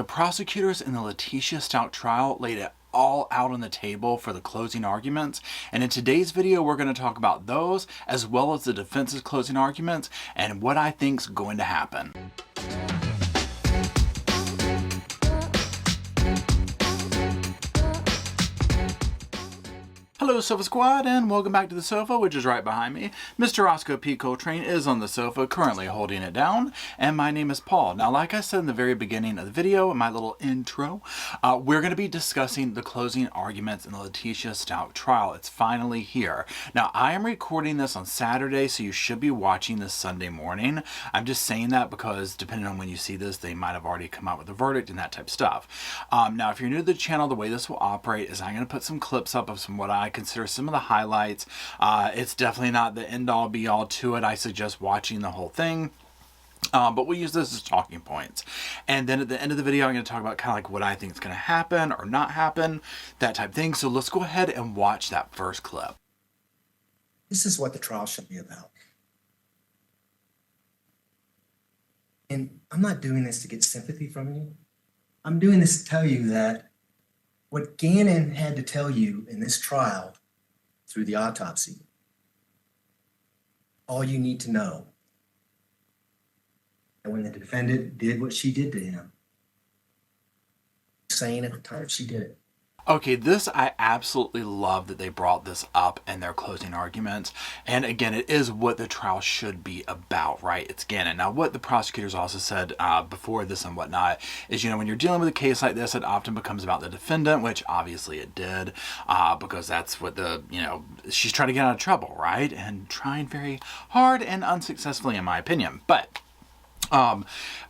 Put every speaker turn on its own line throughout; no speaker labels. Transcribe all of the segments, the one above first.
The prosecutors in the Letitia Stout trial laid it all out on the table for the closing arguments, and in today's video we're going to talk about those as well as the defense's closing arguments and what I think's going to happen. Hello Sofa Squad, and welcome back to the sofa, which is right behind me. Mr. Roscoe P. Coltrane is on the sofa, currently holding it down, and my name is Paul. Now, like I said in the very beginning of the video, in my little intro, we're going to be discussing the closing arguments in the Letitia Stout trial. It's finally here. Now, I am recording this on Saturday, so you should be watching this Sunday morning. I'm just saying that because depending on when you see this, they might have already come out with a verdict and that type of stuff. Now, if you're new to the channel, the way this will operate is I'm going to put some clips up of some what I consider some of the highlights. It's definitely not the end-all be-all to it. I suggest watching the whole thing. But we'll use this as talking points. And then at the end of the video, I'm going to talk about kind of like what I think is going to happen or not happen, that type of thing. So let's go ahead and watch that first clip.
This is what the trial should be about. And I'm not doing this to get sympathy from you. I'm doing this to tell you that what Gannon had to tell you in this trial through the autopsy, all you need to know. And when the defendant did what she did to him, saying at the time she did it.
Okay, this I absolutely love that they brought this up in their closing arguments. And again, it is what the trial should be about, right? It's Gannon. Now, what the prosecutors also said before this and whatnot is, when you're dealing with a case like this, it often becomes about the defendant, which obviously it did, because that's what she's trying to get out of trouble, right? And trying very hard and unsuccessfully, in my opinion. But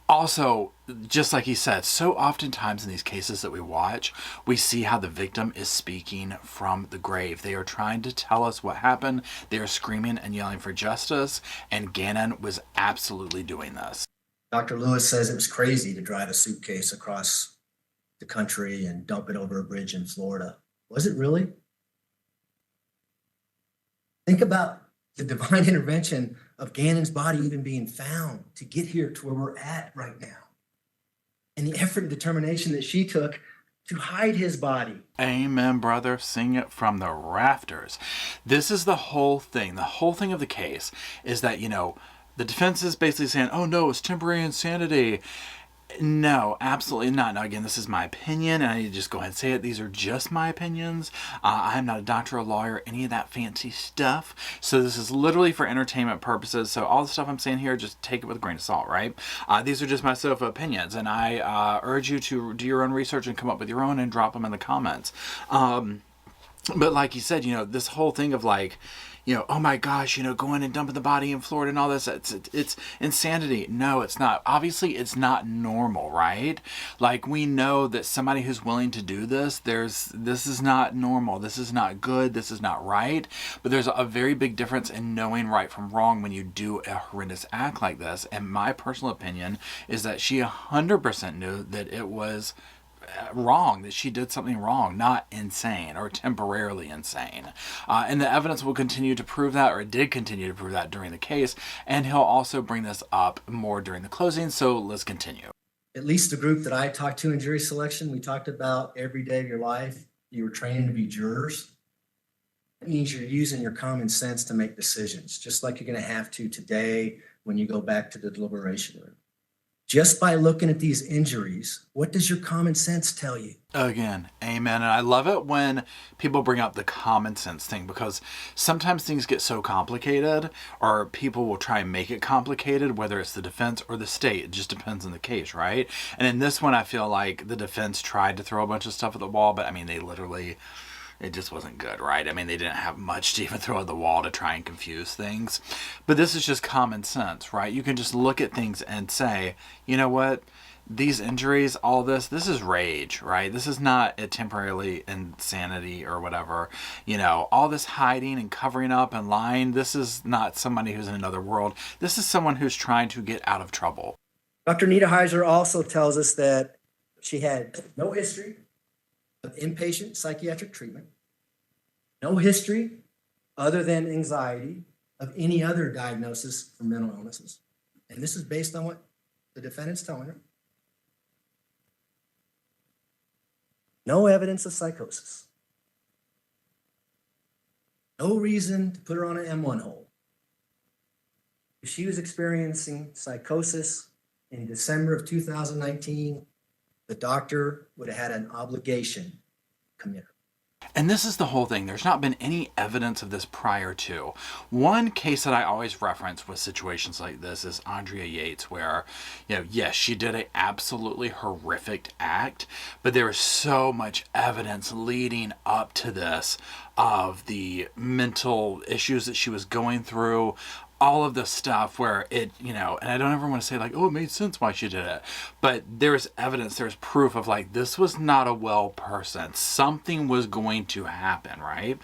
also, just like he said, so oftentimes in these cases that we watch, we see how the victim is speaking from the grave. They are trying to tell us what happened. They are screaming and yelling for justice, and Gannon was absolutely doing this.
Dr. Lewis says it was crazy to drive a suitcase across the country and dump it over a bridge in Florida. Was it really? Think about the divine intervention of Gannon's body even being found to get here to where we're at right now. And the effort and determination that she took to hide his body.
Amen, brother. Sing it from the rafters. This is the whole thing. The whole thing of the case is that, the defense is basically saying, oh no, it's temporary insanity. No, absolutely not. Now, again, this is my opinion, and I need to just go ahead and say it. These are just my opinions. I'm not a doctor or lawyer, any of that fancy stuff. So this is literally for entertainment purposes. So all the stuff I'm saying here, just take it with a grain of salt, right? These are just my sofa opinions, and I urge you to do your own research and come up with your own and drop them in the comments. But like you said, this whole thing of like, oh my gosh, going and dumping the body in Florida and all this, it's insanity. No, it's not. Obviously, it's not normal, right? Like, we know that somebody who's willing to do this, this is not normal. This is not good. This is not right. But there's a very big difference in knowing right from wrong when you do a horrendous act like this. And my personal opinion is that she 100% knew that it was wrong, that she did something wrong, not insane or temporarily insane. And the evidence will continue to prove that, or it did continue to prove that during the case, and he'll also bring this up more during the closing, so let's continue.
At least the group that I talked to in jury selection, we talked about every day of your life, you were training to be jurors. That means you're using your common sense to make decisions, just like you're going to have to today when you go back to the deliberation room. Just by looking at these injuries, what does your common sense tell you?
Again, amen. And I love it when people bring up the common sense thing, because sometimes things get so complicated, or people will try and make it complicated, whether it's the defense or the state. It just depends on the case, right? And in this one, I feel like the defense tried to throw a bunch of stuff at the wall, but they literally... it just wasn't good, right? They didn't have much to even throw at the wall to try and confuse things. But this is just common sense, right? You can just look at things and say, you know what? These injuries, all this is rage, right? This is not a temporarily insanity or whatever. All this hiding and covering up and lying, this is not somebody who's in another world. This is someone who's trying to get out of trouble.
Dr. Nita Heiser also tells us that she had no history of inpatient psychiatric treatment, no history other than anxiety of any other diagnosis for mental illnesses. And this is based on what the defendant's telling her. No evidence of psychosis. No reason to put her on an M1 hold. If she was experiencing psychosis in December of 2019, the doctor would have had an obligation to come in.
And this is the whole thing. There's not been any evidence of this prior to. One case that I always reference with situations like this is Andrea Yates, where, yes, she did an absolutely horrific act, but there was so much evidence leading up to this of the mental issues that she was going through, all of the stuff where it, and I don't ever want to say like, oh, it made sense why she did it. But there's evidence, there's proof of like, this was not a well person. Something was going to happen, right?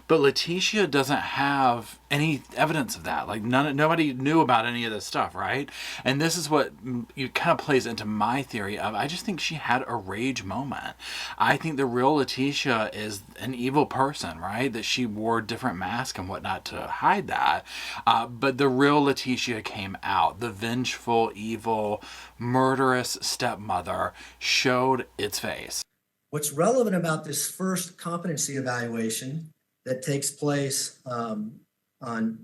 But Letitia doesn't have any evidence of that. Like nobody knew about any of this stuff, right? And this is what it kind of plays into my theory of, I just think she had a rage moment. I think the real Letitia is an evil person, right? That she wore different masks and whatnot to hide that. But the real Letitia came out. The vengeful, evil, murderous stepmother showed its face.
What's relevant about this first competency evaluation that takes place on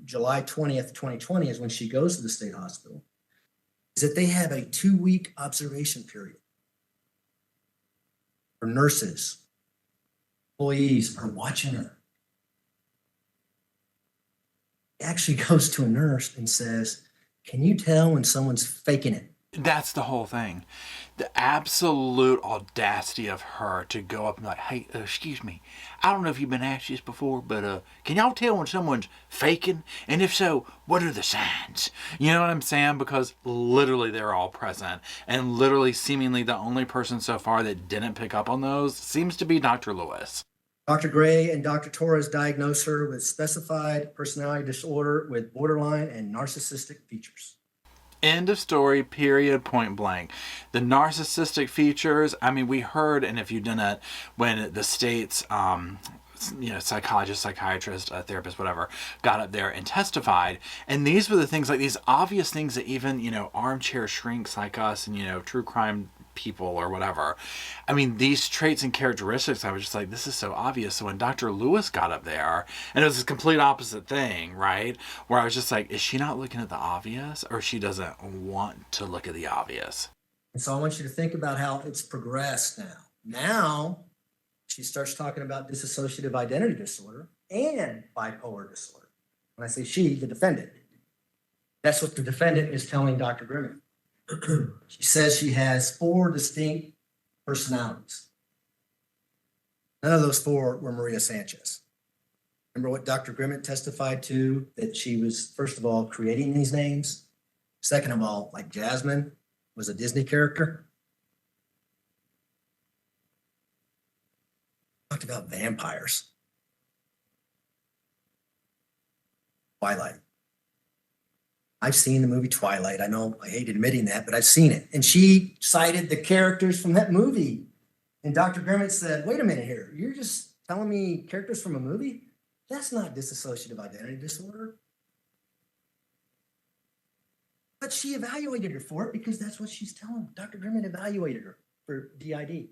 July 20th, 2020 is when she goes to the state hospital, is that they have a 2-week observation period for nurses, employees are watching her. He actually goes to a nurse and says, can you tell when someone's faking it?
That's the whole thing. The absolute audacity of her to go up and be like, hey, excuse me, I don't know if you've been asked this before, but can y'all tell when someone's faking? And if so, what are the signs? You know what I'm saying? Because literally they're all present. And literally seemingly the only person so far that didn't pick up on those seems to be Dr. Lewis.
Dr. Gray and Dr. Torres diagnosed her with specified personality disorder with borderline and narcissistic features.
End of story, period, point blank. The narcissistic features, I mean, we heard, and if you didn't, when the state's, psychologist, psychiatrist, therapist, whatever, got up there and testified, and these were the things, like these obvious things that even, armchair shrinks like us and, true crime people or whatever. I mean, these traits and characteristics, I was just like, this is so obvious. So when Dr. Lewis got up there, and it was a complete opposite thing, right? Where I was just like, is she not looking at the obvious, or she doesn't want to look at the obvious?
And so I want you to think about how it's progressed now. Now, she starts talking about dissociative identity disorder and bipolar disorder. When I say she, the defendant. That's what the defendant is telling Dr. Grimmett. She says she has 4 distinct personalities. None of those 4 were Maria Sanchez. Remember what Dr. Grimmett testified to, that she was, first of all, creating these names. Second of all, like Jasmine was a Disney character. Talked about vampires. Twilight. I've seen the movie Twilight. I know I hate admitting that, but I've seen it. And she cited the characters from that movie. And Dr. Grimmett said, wait a minute here. You're just telling me characters from a movie? That's not dissociative identity disorder. But she evaluated her for it because that's what she's telling. Dr. Grimmett evaluated her for DID.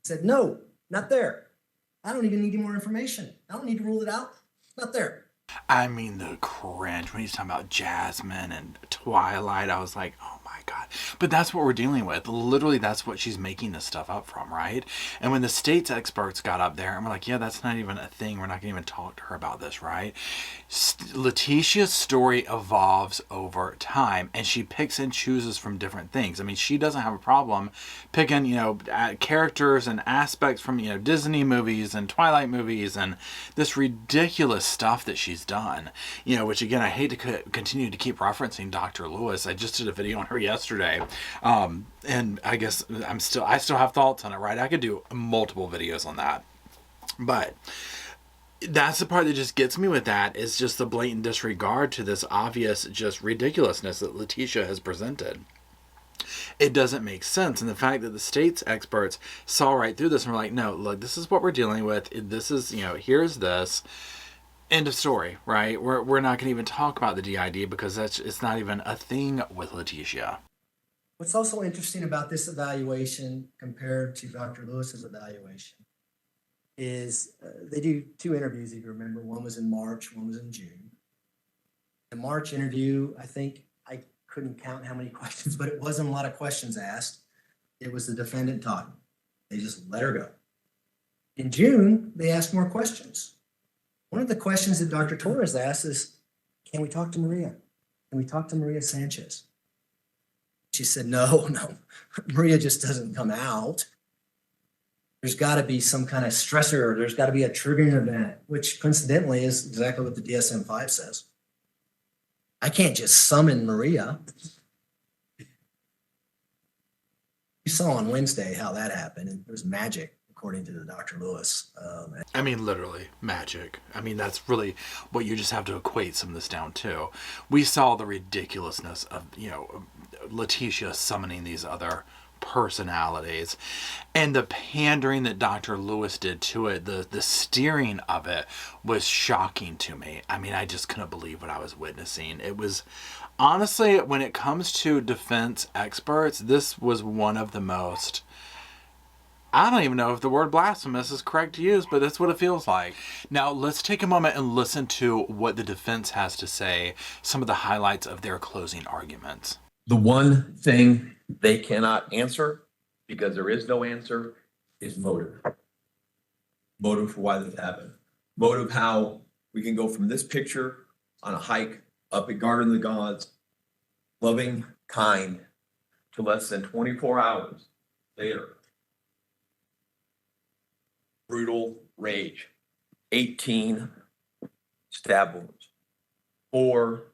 Said, no, not there. I don't even need any more information. I don't need to rule it out. Not there.
I mean, the cringe when he's talking about Jasmine and Twilight. I was like, oh my God. But that's what we're dealing with. Literally, that's what she's making this stuff up from, right? And when the state's experts got up there and we're like, yeah, that's not even a thing. We're not going to even talk to her about this, right? Letitia's story evolves over time, and she picks and chooses from different things. I mean, she doesn't have a problem picking, characters and aspects from, Disney movies and Twilight movies and this ridiculous stuff that she's done, which again, I hate to continue to keep referencing Dr. Lewis. I just did a video on her yesterday. And I guess I still have thoughts on it, right? I could do multiple videos on that, but that's the part that just gets me with that, is just the blatant disregard to this obvious just ridiculousness that Letitia has presented. It doesn't make sense. And the fact that the state's experts saw right through this and were like, no, look, this is what we're dealing with. This is, here's this. End of story, right? We're not going to even talk about the DID because it's not even a thing with Letitia.
What's also interesting about this evaluation compared to Dr. Lewis's evaluation is they do 2 interviews, if you remember. One was in March, one was in June. The March interview, I think I couldn't count how many questions, but it wasn't a lot of questions asked. It was the defendant talking. They just let her go. In June, they asked more questions. One of the questions that Dr. Torres asked is, can we talk to Maria? Can we talk to Maria Sanchez? She said, no, Maria just doesn't come out. There's got to be some kind of stressor. There's got to be a triggering event, which coincidentally is exactly what the DSM-5 says. I can't just summon Maria. You saw on Wednesday how that happened. It was magic, according to the Dr. Lewis.
I mean, literally magic. I mean, that's really what you just have to equate some of this down to. We saw the ridiculousness of, Letitia summoning these other personalities and the pandering that Dr. Lewis did to it, the steering of it was shocking to me. I mean, I just couldn't believe what I was witnessing. It was honestly, when it comes to defense experts, this was one of the most, I don't even know if the word blasphemous is correct to use, but that's what it feels like. Now, let's take a moment and listen to what the defense has to say, some of the highlights of their closing arguments.
The one thing they cannot answer, because there is no answer, is motive. Motive for why this happened. Motive how we can go from this picture on a hike up at Garden of the Gods, loving, kind, to less than 24 hours later. Brutal rage, 18 stab wounds, 4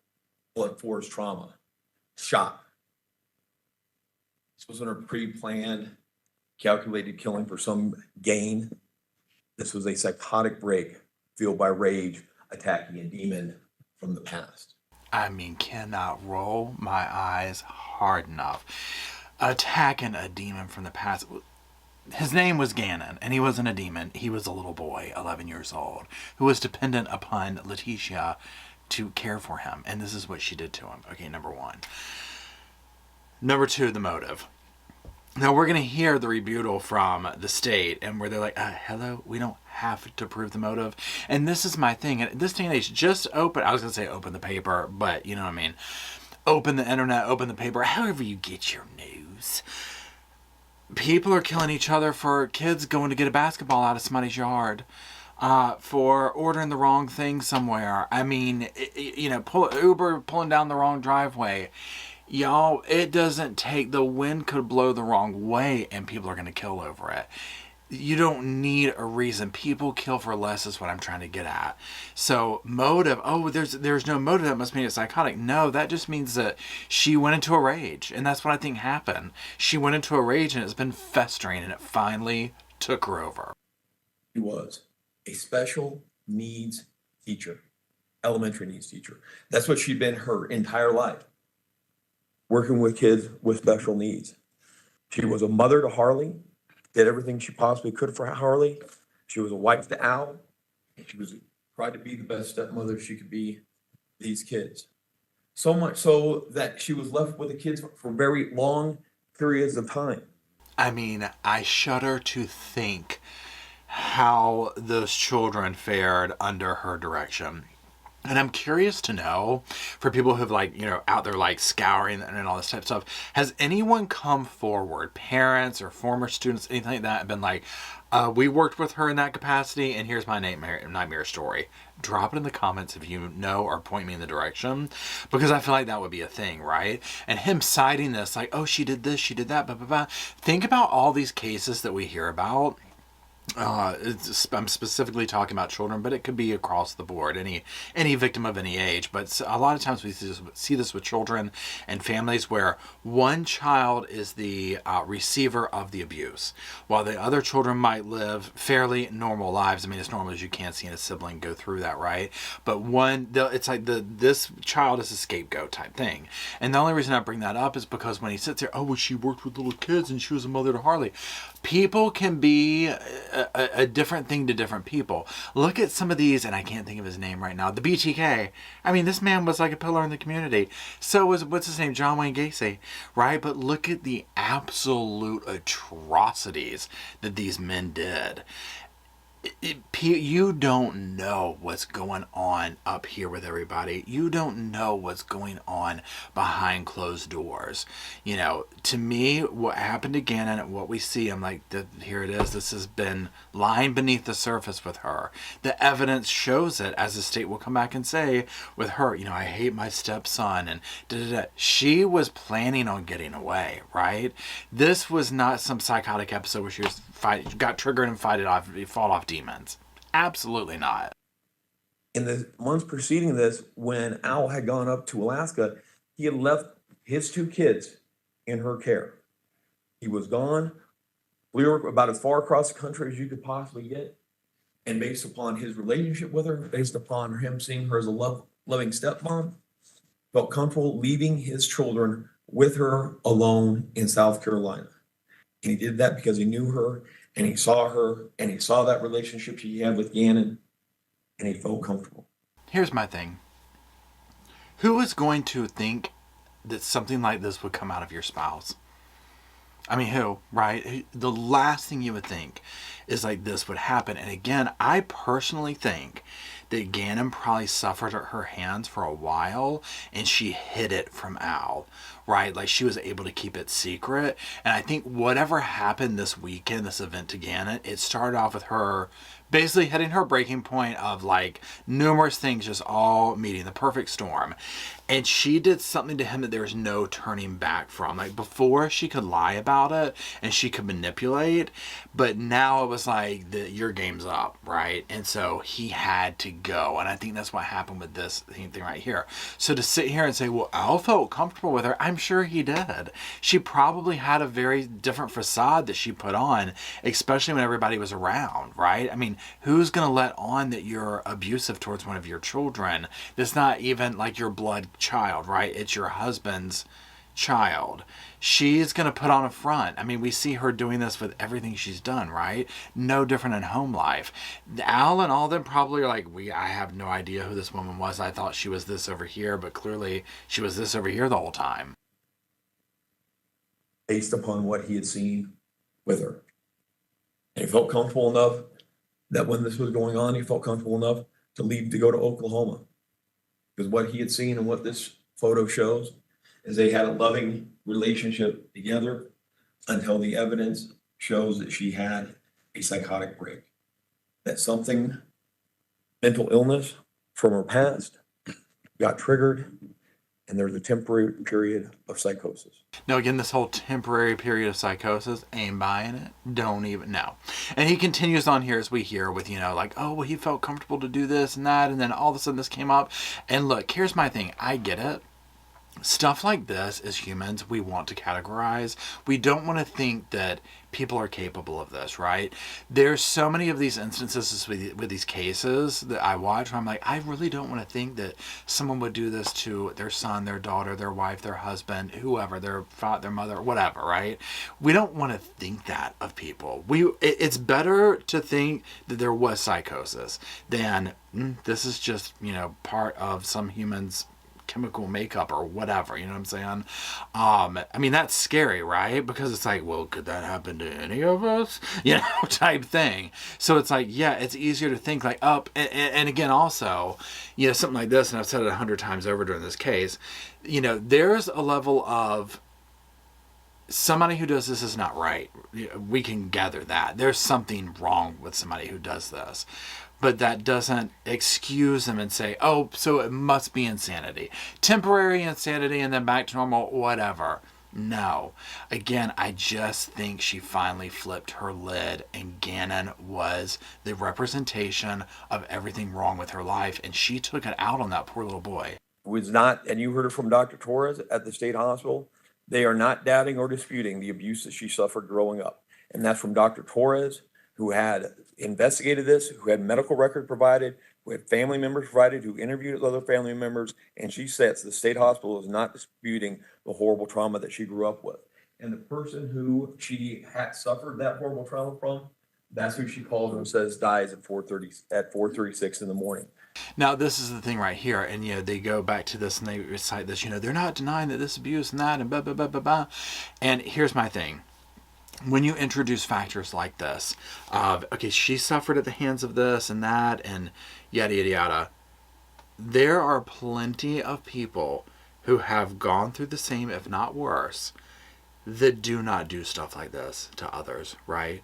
blunt force trauma, shock. This wasn't a pre-planned, calculated killing for some gain. This was a psychotic break fueled by rage, attacking a demon from the past.
I mean, cannot roll my eyes hard enough. Attacking a demon from the past. His name was Gannon, and he wasn't a demon. He was a little boy, 11 years old, who was dependent upon Letitia to care for him. And this is what she did to him. Okay, number 1. Number 2, the motive. Now, we're going to hear the rebuttal from the state, and where they're like, hello, we don't have to prove the motive. And this is my thing. And this day and age, just open, I was going to say open the paper, but you know what I mean. Open the internet, open the paper, however you get your news. People are killing each other for kids going to get a basketball out of somebody's yard. For ordering the wrong thing somewhere. I mean, Uber pulling down the wrong driveway. Y'all, it doesn't take, the wind could blow the wrong way and people are going to kill over it. You don't need a reason. People kill for less is what I'm trying to get at. So motive, there's no motive, that must mean it's psychotic. No, that just means that she went into a rage. And that's what I think happened. She went into a rage and it's been festering and it finally took her over.
He was a special needs teacher, elementary needs teacher. That's what she'd been her entire life, working with kids with special needs. She was a mother to Harley, did everything she possibly could for Harley. She was a wife to Al. She was tried to be the best stepmother she could be to these kids. So much so that she was left with the kids for very long periods of time.
I mean, I shudder to think how those children fared under her direction. And I'm curious to know, for people who've out there scouring and all this type of stuff, has anyone come forward, parents or former students, anything like that, and been like, we worked with her in that capacity and here's my nightmare story. Drop it in the comments if you know or point me in the direction, because I feel like that would be a thing, right? And him citing this like, oh, she did this, she did that, blah, blah, blah. Think about all these cases that we hear about. I'm specifically talking about children, but it could be across the board, any victim of any age. But a lot of times we see this with children and families where one child is the receiver of the abuse, while the other children might live fairly normal lives. I mean, as normal as you can see in a sibling go through that, right? But it's like this child is a scapegoat type thing. And the only reason I bring that up is because when he sits there, oh, well, she worked with little kids and she was a mother to Harley. People can be a different thing to different people. Look at some of these, and I can't think of his name right now. The BTK. I mean, this man was like a pillar in the community. So was, what's his name? John Wayne Gacy, right? But look at the absolute atrocities that these men did. You don't know what's going on up here with everybody. You don't know what's going on behind closed doors. You know, to me, what happened again and what we see, I'm like, here it is. This has been lying beneath the surface with her. The evidence shows it, as the state will come back and say with her, you know, I hate my stepson and da-da-da. She was planning on getting away, right? This was not some psychotic episode where she was got triggered and fought off demons. Absolutely not.
In the months preceding this, when Al had gone up to Alaska, he had left his 2 kids in her care. He was gone, flew about as far across the country as you could possibly get. And based upon his relationship with her, based upon him seeing her as a loving stepmom, felt comfortable leaving his children with her alone in South Carolina. And he did that because he knew her and he saw her and he saw that relationship she had with Gannon and he felt comfortable.
Here's my thing. Who is going to think that something like this would come out of your spouse? I mean, who, right? The last thing you would think is like this would happen. And again, I personally think that Gannon probably suffered at her hands for a while and she hid it from Al, right? Like she was able to keep it secret. And I think whatever happened this weekend, this event to Gannon, it started off with her basically hitting her breaking point of like numerous things just all meeting the perfect storm. And she did something to him that there was no turning back from. Like before she could lie about it and she could manipulate, but now it was like your game's up, right? And so he had to go. And I think that's what happened with this thing right here. So to sit here and say, well, Al felt comfortable with her, I'm sure he did. She probably had a very different facade that she put on, especially when everybody was around, right? I mean, who's going to let on that you're abusive towards one of your children? That's not even like your blood child, right? It's your husband's child. She's going to put on a front. I mean, we see her doing this with everything she's done, right? No different in home life. Al and all of them probably are like, I have no idea who this woman was. I thought she was this over here, but clearly she was this over here the whole time.
Based upon what he had seen with her. And he felt comfortable enough that when this was going on, he felt comfortable enough to leave to go to Oklahoma. Because what he had seen and what this photo shows is they had a loving relationship together until the evidence shows that she had a psychotic break. That something, mental illness from her past, got triggered, and there's a temporary period of psychosis.
Now, again, this whole temporary period of psychosis, ain't buying it. Don't even know. And he continues on here as we hear with, you know, like, oh, well, he felt comfortable to do this and that. And then all of a sudden this came up. And look, here's my thing. I get it. Stuff like this, as humans, we want to categorize. We don't want to think that people are capable of this, right? There's so many of these instances with these cases that I watch where I'm like, I really don't want to think that someone would do this to their son, their daughter, their wife, their husband, whoever, their father, their mother, whatever, right? We don't want to think that of people. It's better to think that there was psychosis than this is just, you know, part of some human's chemical makeup or whatever, you know what I'm saying? I mean, that's scary, right? Because it's like, well, could that happen to any of us? You know, type thing. So it's like, yeah, it's easier to think like up. And again, also, you know, something like this, and I've said it 100 times over during this case, you know, there's a level of somebody who does this is not right. We can gather that. There's something wrong with somebody who does this. But that doesn't excuse them and say, oh, so it must be insanity. Temporary insanity and then back to normal, whatever. No. Again, I just think she finally flipped her lid and Gannon was the representation of everything wrong with her life. And she took it out on that poor little boy.
It was not, and you heard it from Dr. Torres at the state hospital, they are not doubting or disputing the abuse that she suffered growing up. And that's from Dr. Torres, who had investigated this, who had medical record provided, who had family members provided, who interviewed other family members, and she says the state hospital is not disputing the horrible trauma that she grew up with. And the person who she had suffered that horrible trauma from That's who she calls and says dies at 4:36 in the morning.
Now, this is the thing right here, and they go back to this and they recite this. They're not denying that this abuse and that and blah blah blah blah blah. And here's my thing: when you introduce factors like this, of okay, she suffered at the hands of this and that and yada yada yada, there are plenty of people who have gone through the same, if not worse, that do not do stuff like this to others, right?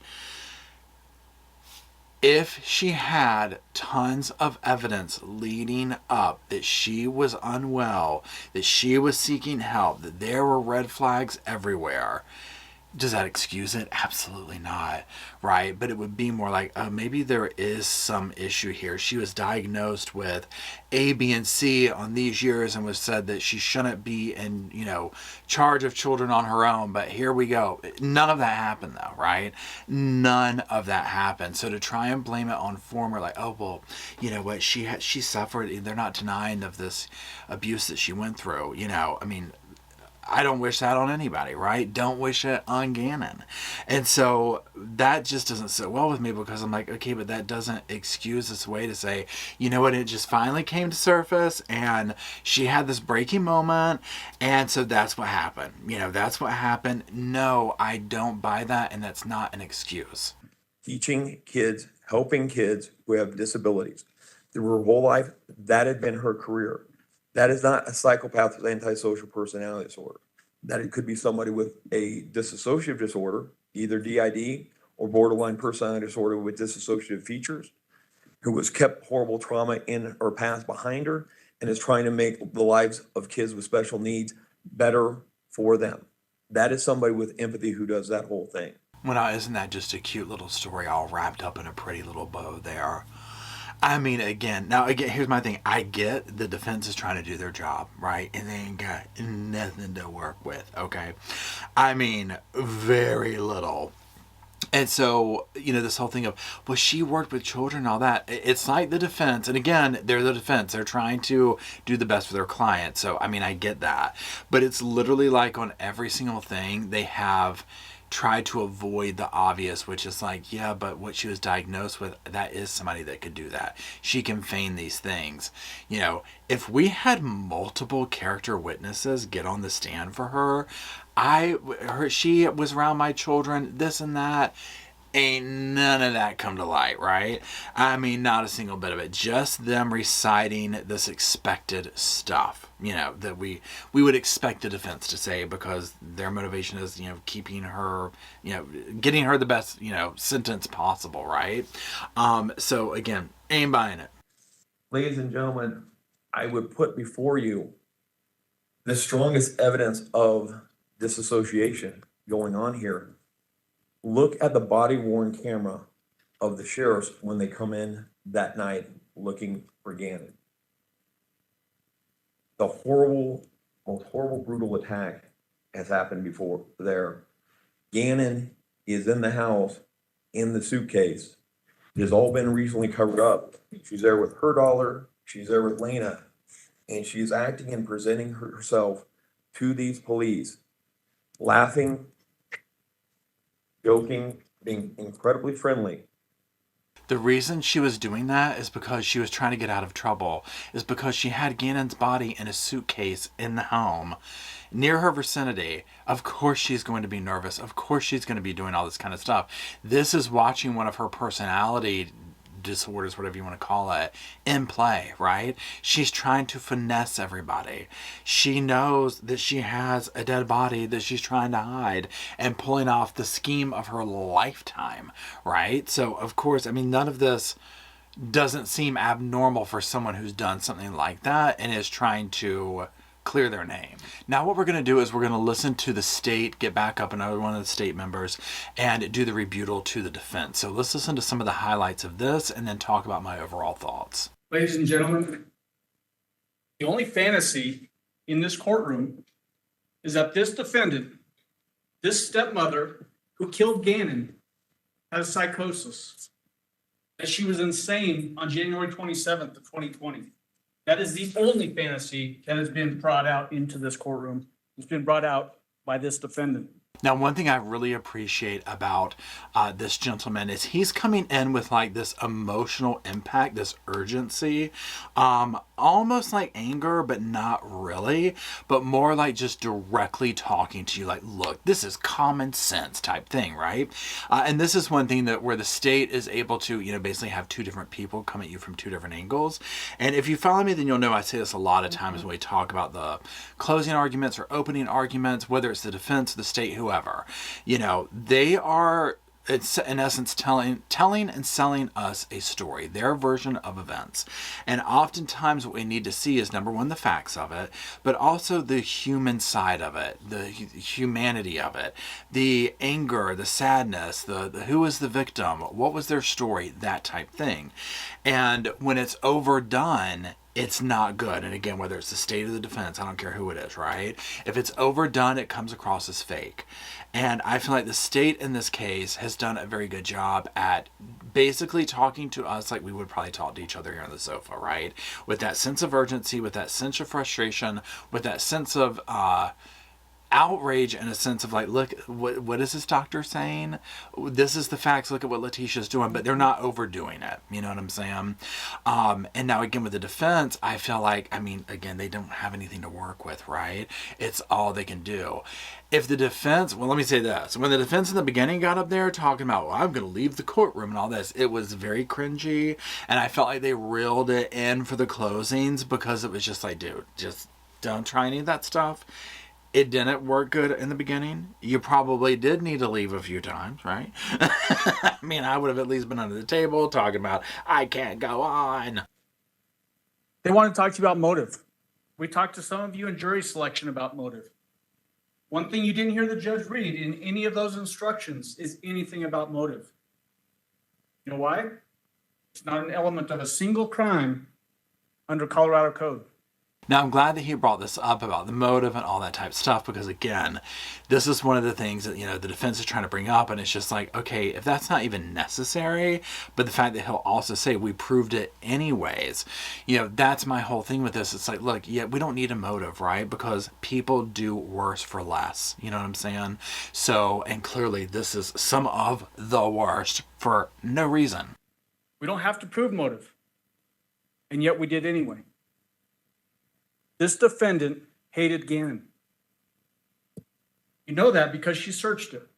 If she had tons of evidence leading up that she was unwell, that she was seeking help, that there were red flags everywhere, does that excuse it? Absolutely not, right? But it would be more like, maybe there is some issue here. She was diagnosed with A, B, and C on these years and was said that she shouldn't be in, charge of children on her own. But here we go. None of that happened though, right? None of that happened. So to try and blame it on former, like, oh, well, you know what? She suffered. They're not denying of this abuse that she went through. I don't wish that on anybody, right? Don't wish it on Gannon. And so that just doesn't sit well with me, because I'm like, okay, but that doesn't excuse this way to say, you know what, it just finally came to surface and she had this breaking moment. And so that's what happened. That's what happened. No, I don't buy that. And that's not an excuse.
Teaching kids, helping kids who have disabilities. Through her whole life, that had been her career. That is not a psychopath with antisocial personality disorder. That it could be somebody with a dissociative disorder, either DID or borderline personality disorder with dissociative features, who has kept horrible trauma in her past behind her and is trying to make the lives of kids with special needs better for them. That is somebody with empathy who does that whole thing.
Well, isn't that just a cute little story all wrapped up in a pretty little bow there? I mean, again, here's my thing. I get the defense is trying to do their job, right? And they ain't got nothing to work with, okay? I mean, very little. And so, this whole thing of, well, she worked with children and all that. It's like the defense. And again, they're the defense. They're trying to do the best for their client. So, I mean, I get that. But it's literally like on every single thing, they have tried to avoid the obvious, which is like, yeah, but what she was diagnosed with, that is somebody that could do that. She can feign these things. If we had multiple character witnesses get on the stand for her, she was around my children, this and that, ain't none of that come to light, right? I mean, not a single bit of it. Just them reciting this expected stuff, that we would expect the defense to say, because their motivation is, keeping her, getting her the best, sentence possible, right? So again, ain't buying it.
Ladies and gentlemen, I would put before you the strongest evidence of disassociation going on here. Look at the body-worn camera of the sheriffs when they come in that night looking for Gannon. The most horrible, brutal attack has happened before there. Gannon is in the house in the suitcase. It has all been recently covered up. She's there with her daughter. She's there with Lena. And she's acting and presenting herself to these police, laughing, joking, being incredibly friendly.
The reason she was doing that is because she was trying to get out of trouble, is because she had Gannon's body in a suitcase in the home near her vicinity. Of course she's going to be nervous. Of course she's going to be doing all this kind of stuff. This is watching one of her personality disorders, whatever you want to call it, in play, right? She's trying to finesse everybody. She knows that she has a dead body that she's trying to hide and pulling off the scheme of her lifetime, right? So, of course, I mean, none of this doesn't seem abnormal for someone who's done something like that and is trying to clear their name. Now what we're going to do is we're going to listen to the state, get back up another one of the state members, and do the rebuttal to the defense. So let's listen to some of the highlights of this and then talk about my overall thoughts.
Ladies and gentlemen, the only fantasy in this courtroom is that this defendant, this stepmother who killed Gannon, has psychosis, that she was insane on January 27th of 2020. That is the only fantasy that has been brought out into this courtroom. It's been brought out by this defendant.
Now, one thing I really appreciate about this gentleman is he's coming in with like this emotional impact, this urgency, almost like anger, but not really, but more like just directly talking to you like, look, this is common sense type thing, right? And this is one thing that where the state is able to, basically have two different people come at you from two different angles. And if you follow me, then you'll know I say this a lot of times when we talk about the closing arguments or opening arguments, whether it's the defense, the state, whoever. They are, it's in essence telling and selling us a story, their version of events. And oftentimes what we need to see is, number one, the facts of it, but also the human side of it, the humanity of it, the anger, the sadness, the who was the victim, what was their story, that type thing. And when it's overdone, it's not good. And again, whether it's the state of the defense, I don't care who it is, right? If it's overdone, it comes across as fake. And I feel like the state in this case has done a very good job at basically talking to us like we would probably talk to each other here on the sofa, right? With that sense of urgency, with that sense of frustration, with that sense of outrage and a sense of like, look, what is this doctor saying? This is the facts. Look at what Letitia's doing, but they're not overdoing it. You know what I'm saying? And now again with the defense, I feel like, again, they don't have anything to work with, right? It's all they can do. If the defense, well, let me say this. When the defense in the beginning got up there talking about, well, I'm going to leave the courtroom and all this, it was very cringy. And I felt like they reeled it in for the closings because it was just like, dude, just don't try any of that stuff. It didn't work good in the beginning. You probably did need to leave a few times, right? I would have at least been under the table talking about, I can't go on.
They want to talk to you about motive. We talked to some of you in jury selection about motive. One thing you didn't hear the judge read in any of those instructions is anything about motive. You know why? It's not an element of a single crime under Colorado Code.
Now, I'm glad that he brought this up about the motive and all that type of stuff, because again, this is one of the things that, the defense is trying to bring up, and it's just like, okay, if that's not even necessary, but the fact that he'll also say we proved it anyways, that's my whole thing with this. It's like, look, yeah, we don't need a motive, right? Because people do worse for less. You know what I'm saying? So, and clearly this is some of the worst for no reason.
We don't have to prove motive, and yet we did anyway. This defendant hated Gannon. You know that because she searched it.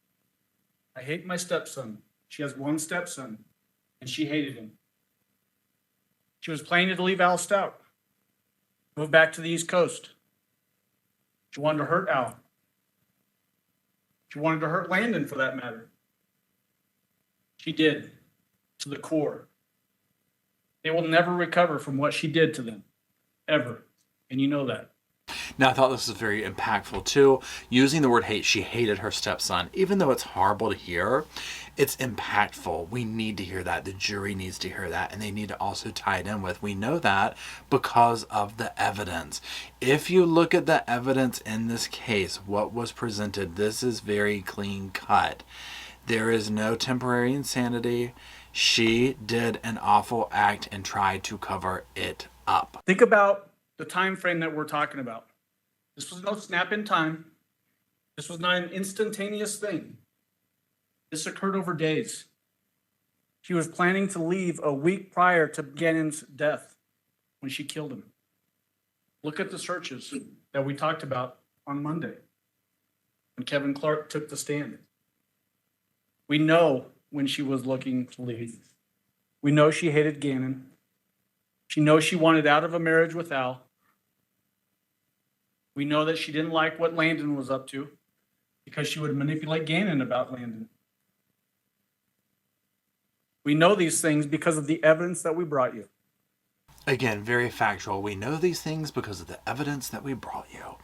I hate my stepson. She has one stepson, and she hated him. She was planning to leave Al Stout, move back to the East Coast. She wanted to hurt Al. She wanted to hurt Landon, for that matter. She did, to the core. They will never recover from what she did to them, ever. And you know that.
Now, I thought this was very impactful too. Using the word hate, she hated her stepson. Even though it's horrible to hear, it's impactful. We need to hear that. The jury needs to hear that. And they need to also tie it in with, we know that because of the evidence. If you look at the evidence in this case, what was presented, this is very clean cut. There is no temporary insanity. She did an awful act and tried to cover it up.
Think about the time frame that we're talking about. This was no snap in time. This was not an instantaneous thing. This occurred over days. She was planning to leave a week prior to Gannon's death when she killed him. Look at the searches that we talked about on Monday when Kevin Clark took the stand. We know when she was looking to leave. We know she hated Gannon. She knows she wanted out of a marriage with Al. We know that she didn't like what Landon was up to because she would manipulate Gannon about Landon. We know these things because of the evidence that we brought you.
Again, very factual. We know these things because of the evidence that we brought you.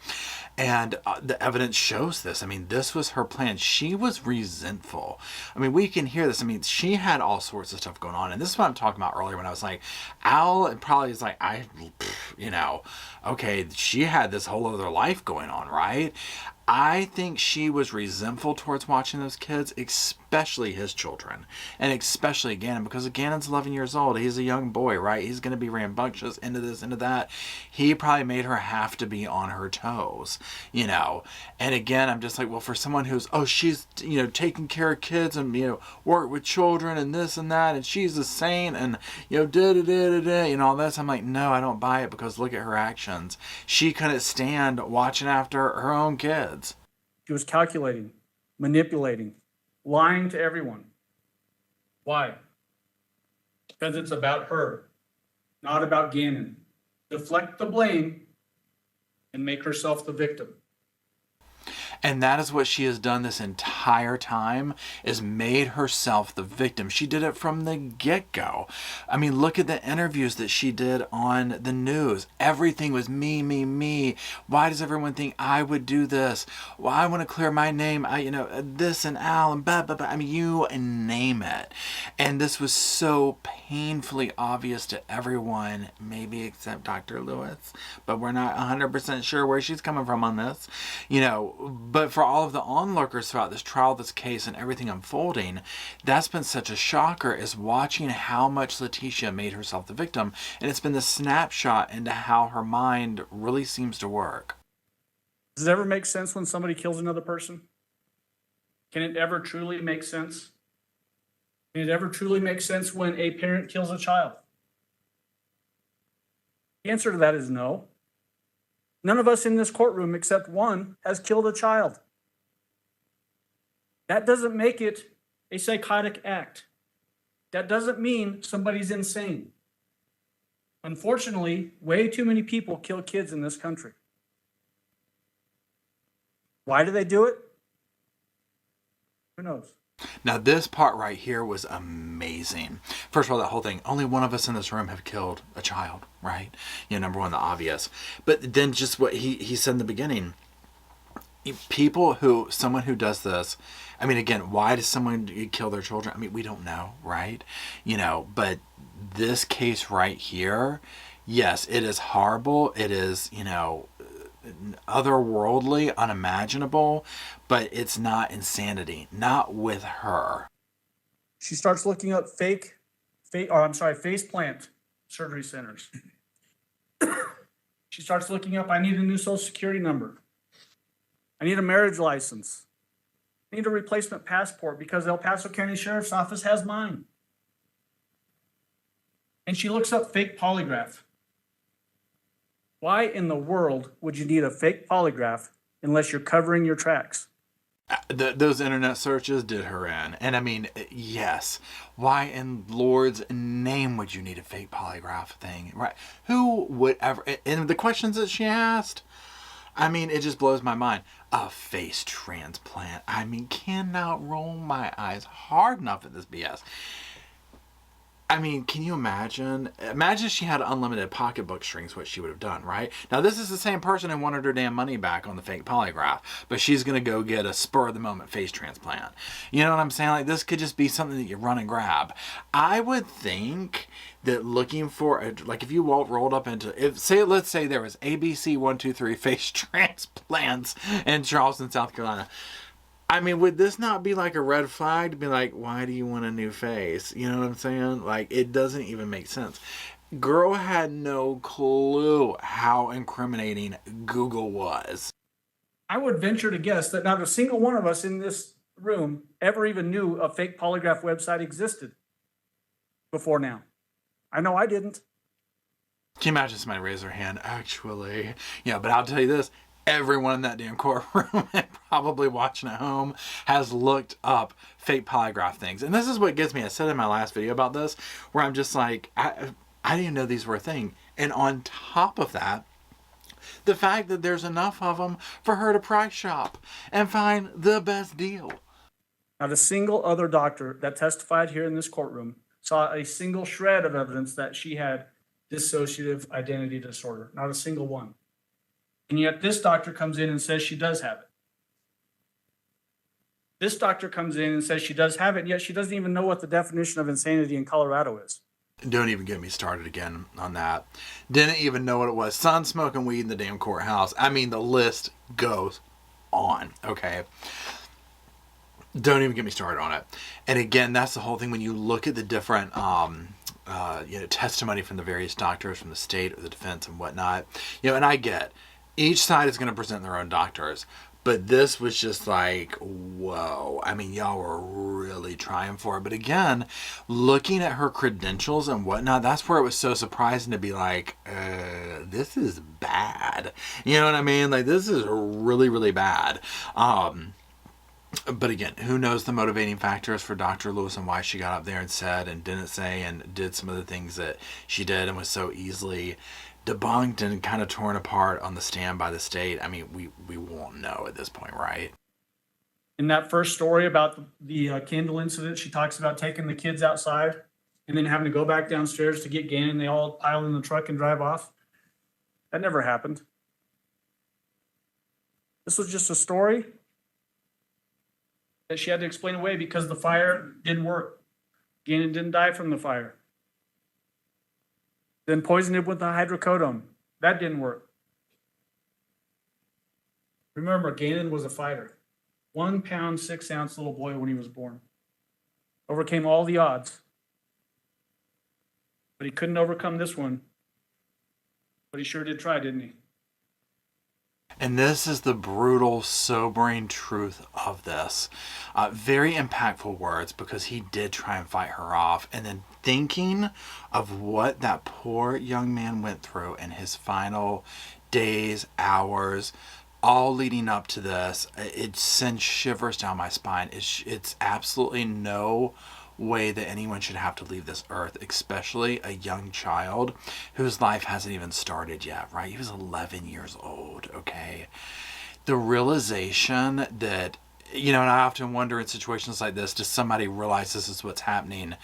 And the evidence shows this. This was her plan. She was resentful. We can hear this. She had all sorts of stuff going on. And this is what I'm talking about earlier when I was like, Al probably is like, okay, she had this whole other life going on, right? I think she was resentful towards watching those kids, especially his children. And especially Gannon, because Gannon's 11 years old. He's a young boy, right? He's going to be rambunctious, into this, into that. He probably made her have to be on her toes, you know. And again, I'm just like, well, for someone who's, oh, she's, you know, taking care of kids and, you know, work with children and this and that, and she's a saint and, you know, da-da-da-da-da, you know, all this. I'm like, no, I don't buy it, because look at her actions. She couldn't stand watching after her own kids.
She was calculating, manipulating, lying to everyone. Why? Because it's about her, not about Gannon. Deflect the blame and make herself the victim.
And that is what she has done this entire time, is made herself the victim. She did it from the get-go. I mean, look at the interviews that she did on the news. Everything was me, me, me. Why does everyone think I would do this? Well, I want to clear my name. This and Al and blah, blah, blah. I mean, you name it. And this was so painfully obvious to everyone, maybe except Dr. Lewis. But we're not 100% sure where she's coming from on this. You know, but for all of the onlookers throughout this trial, this case, and everything unfolding, that's been such a shocker, is watching how much Letitia made herself the victim. And it's been the snapshot into how her mind really seems to work.
Does it ever make sense when somebody kills another person? Can it ever truly make sense? Can it ever truly make sense when a parent kills a child? The answer to that is no. None of us in this courtroom, except one, has killed a child. That doesn't make it a psychotic act. That doesn't mean somebody's insane. Unfortunately, way too many people kill kids in this country. Why do they do it? Who knows?
Now, this part right here was amazing. First of all, that whole thing, only one of us in this room have killed a child, right? You know, number one, the obvious. But then just what he said in the beginning, someone who does this, I mean, again, why does someone kill their children? I mean, we don't know, right? You know, but this case right here, yes, it is horrible. It is, you know, otherworldly, unimaginable, but it's not insanity. Not with her.
She starts looking up face plant surgery centers. She starts looking up, I need a new social security number. I need a marriage license. I need a replacement passport because El Paso County Sheriff's Office has mine. And she looks up fake polygraph. Why in the world would you need a fake polygraph unless you're covering your tracks?
Those internet searches did her in. And I mean, yes. Why in Lord's name would you need a fake polygraph thing? Right? Who would ever... And the questions that she asked, I mean, it just blows my mind. A face transplant. I mean, cannot roll my eyes hard enough at this BS. I mean, can you imagine? Imagine if she had unlimited pocketbook strings, what she would have done, right? Now, this is the same person who wanted her damn money back on the fake polygraph, but she's going to go get a spur-of-the-moment face transplant. You know what I'm saying? Like, this could just be something that you run and grab. I would think that looking for, like, if you rolled up into, let's say there was ABC 123 face transplants in Charleston, South Carolina. I mean, would this not be like a red flag to be like, why do you want a new face? You know what I'm saying? Like, it doesn't even make sense. Girl had no clue how incriminating Google was.
I would venture to guess that not a single one of us in this room ever even knew a fake polygraph website existed before now. I know I didn't.
Can you imagine somebody raise their hand? Actually, yeah, but I'll tell you this. Everyone in that damn courtroom and probably watching at home has looked up fake polygraph things. And this is what gets me. I said in my last video about this, where I'm just like, I didn't even know these were a thing. And on top of that, the fact that there's enough of them for her to price shop and find the best deal.
Not a single other doctor that testified here in this courtroom saw a single shred of evidence that she had dissociative identity disorder. Not a single one. And yet this doctor comes in and says she does have it. This doctor comes in and says she does have it, and yet she doesn't even know what the definition of insanity in Colorado is.
Don't even get me started again on that. Didn't even know what it was. Son smoking weed in the damn courthouse. I mean, the list goes on, okay? Don't even get me started on it. And again, that's the whole thing. When you look at the different testimony from the various doctors from the state or the defense and whatnot, and I get each side is going to present their own doctors, but this was just like, whoa. I mean, y'all were really trying for it. But again, looking at her credentials and whatnot, that's where it was so surprising to be like, this is bad. You know what I mean? Like, this is really, really bad. But again, who knows the motivating factors for Dr. Lewis and why she got up there and said and didn't say and did some of the things that she did and was so easily debunked and kind of torn apart on the stand by the state. I mean, we won't know at this point, right?
In that first story about the candle incident, she talks about taking the kids outside and then having to go back downstairs to get Gannon. They all pile in the truck and drive off. That never happened. This was just a story that she had to explain away because the fire didn't work. Gannon didn't die from the fire. Then poisoned him with the hydrocodone. That didn't work. Remember, Gannon was a fighter. 1 pound, 6 ounce little boy when he was born. Overcame all the odds. But he couldn't overcome this one. But he sure did try, didn't he?
And this is the brutal, sobering truth of this. Very impactful words because he did try and fight her off. And then thinking of what that poor young man went through in his final days, hours, all leading up to this, it sends shivers down my spine. It's absolutely no way that anyone should have to leave this earth, especially a young child whose life hasn't even started yet, right? He was 11 years old, okay? The realization that, and I often wonder in situations like this, does somebody realize this is what's happening?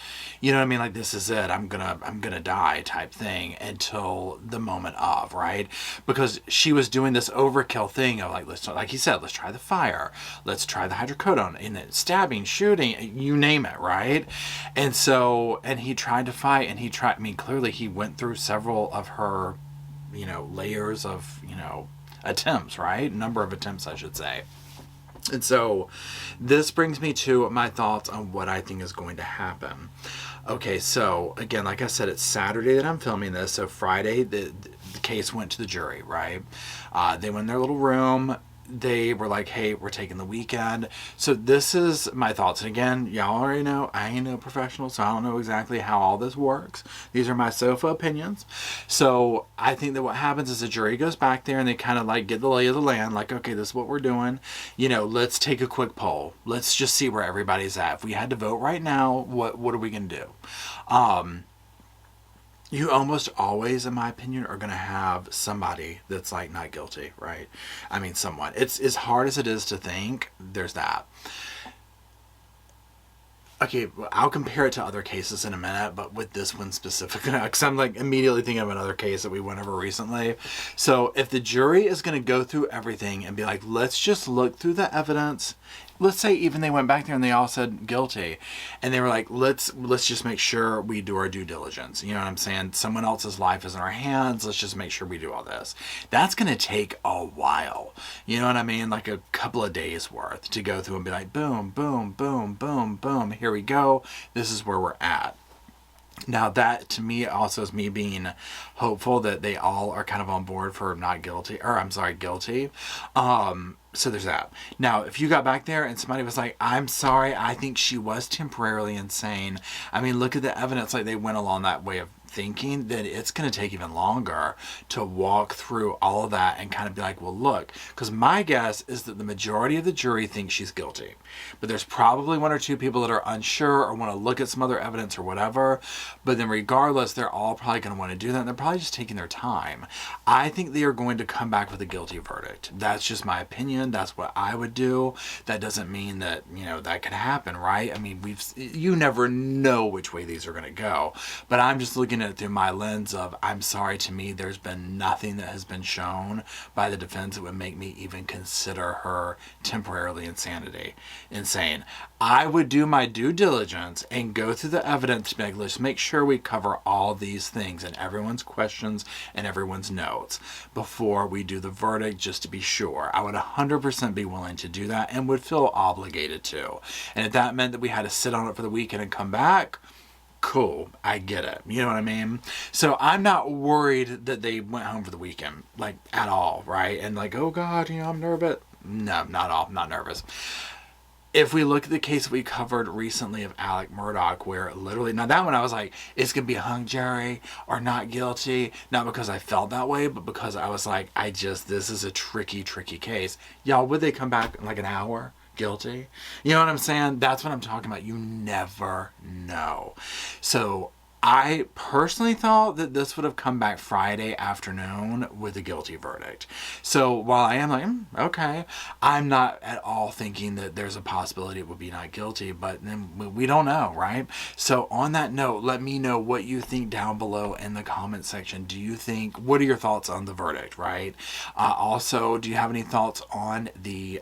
You know what I mean? Like, this is it. I'm gonna die type thing until the moment of, right? Because she was doing this overkill thing of like he said, let's try the fire. Let's try the hydrocodone. And then stabbing, shooting, you name it, right? And he tried to fight and clearly he went through several of her, layers of, attempts, right? Number of attempts, I should say. And so this brings me to my thoughts on what I think is going to happen. Okay, so again, like I said, it's Saturday that I'm filming this. So Friday, the case went to the jury, right? They went in their little room. They were like, hey, we're taking the weekend. So this is my thoughts. And again, y'all already know I ain't no professional, so I don't know exactly how all this works. These are my sofa opinions. So I think that what happens is the jury goes back there and they kind of like get the lay of the land. Like, okay, this is what we're doing. Let's take a quick poll. Let's just see where everybody's at. If we had to vote right now, what are we going to do? You almost always, in my opinion, are going to have somebody that's like not guilty, right? I mean, someone. It's as hard as it is to think, there's that. Okay, I'll compare it to other cases in a minute, but with this one specifically, because I'm like immediately thinking of another case that we went over recently. So if the jury is going to go through everything and be like, let's just look through the evidence. Let's say even they went back there and they all said guilty, and they were like, let's just make sure we do our due diligence. You know what I'm saying? Someone else's life is in our hands. Let's just make sure we do all this. That's going to take a while. You know what I mean? Like a couple of days worth to go through and be like, boom, boom, boom, boom, boom. Here we go. This is where we're at. Now that to me also is me being hopeful that they all are kind of on board for not guilty, or I'm sorry, guilty. So there's that. Now, if you got back there and somebody was like, I'm sorry, I think she was temporarily insane. I mean, look at the evidence, like they went along that way of thinking, that it's going to take even longer to walk through all of that and kind of be like, well, look, because my guess is that the majority of the jury thinks she's guilty, but there's probably one or two people that are unsure or want to look at some other evidence or whatever. But then regardless, they're all probably going to want to do that, and they're probably just taking their time. I think they are going to come back with a guilty verdict. That's just my opinion. That's what I would do. That doesn't mean that, that could happen, right? I mean, you never know which way these are going to go, but I'm just looking at it through my lens of, I'm sorry, to me, there's been nothing that has been shown by the defense that would make me even consider her temporarily insane. I would do my due diligence and go through the evidence to let's make sure we cover all these things and everyone's questions and everyone's notes before we do the verdict, just to be sure. I would 100% be willing to do that and would feel obligated to. And if that meant that we had to sit on it for the weekend and come back, cool, I get it. You know what I mean? So I'm not worried that they went home for the weekend, like, at all, right? And like, oh God, I'm nervous. No, not at all. I'm not nervous. If we look at the case we covered recently of Alec Murdaugh, where literally, now that one I was like, it's going to be a hung jury or not guilty, not because I felt that way, but because I was like, this is a tricky case. Y'all, would they come back in like an hour? Guilty? You know what I'm saying? That's what I'm talking about. You never know. So I personally thought that this would have come back Friday afternoon with a guilty verdict. So while I am like, okay, I'm not at all thinking that there's a possibility it would be not guilty, but then we don't know, right? So on that note, let me know what you think down below in the comment section. What are your thoughts on the verdict, right? Also, do you have any thoughts on the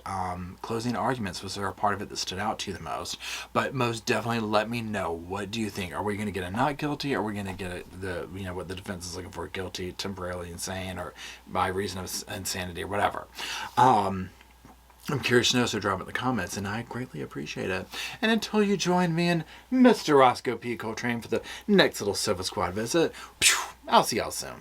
closing arguments? Was there a part of it that stood out to you the most? But most definitely let me know, what do you think? Are we going to get a not guilty? Are we going to get what the defense is looking for, guilty, temporarily insane, or by reason of insanity, or whatever? I'm curious to know, so drop it in the comments, and I greatly appreciate it. And until you join me and Mr. Roscoe P. Coltrane for the next little Sofa Squad visit, I'll see y'all soon.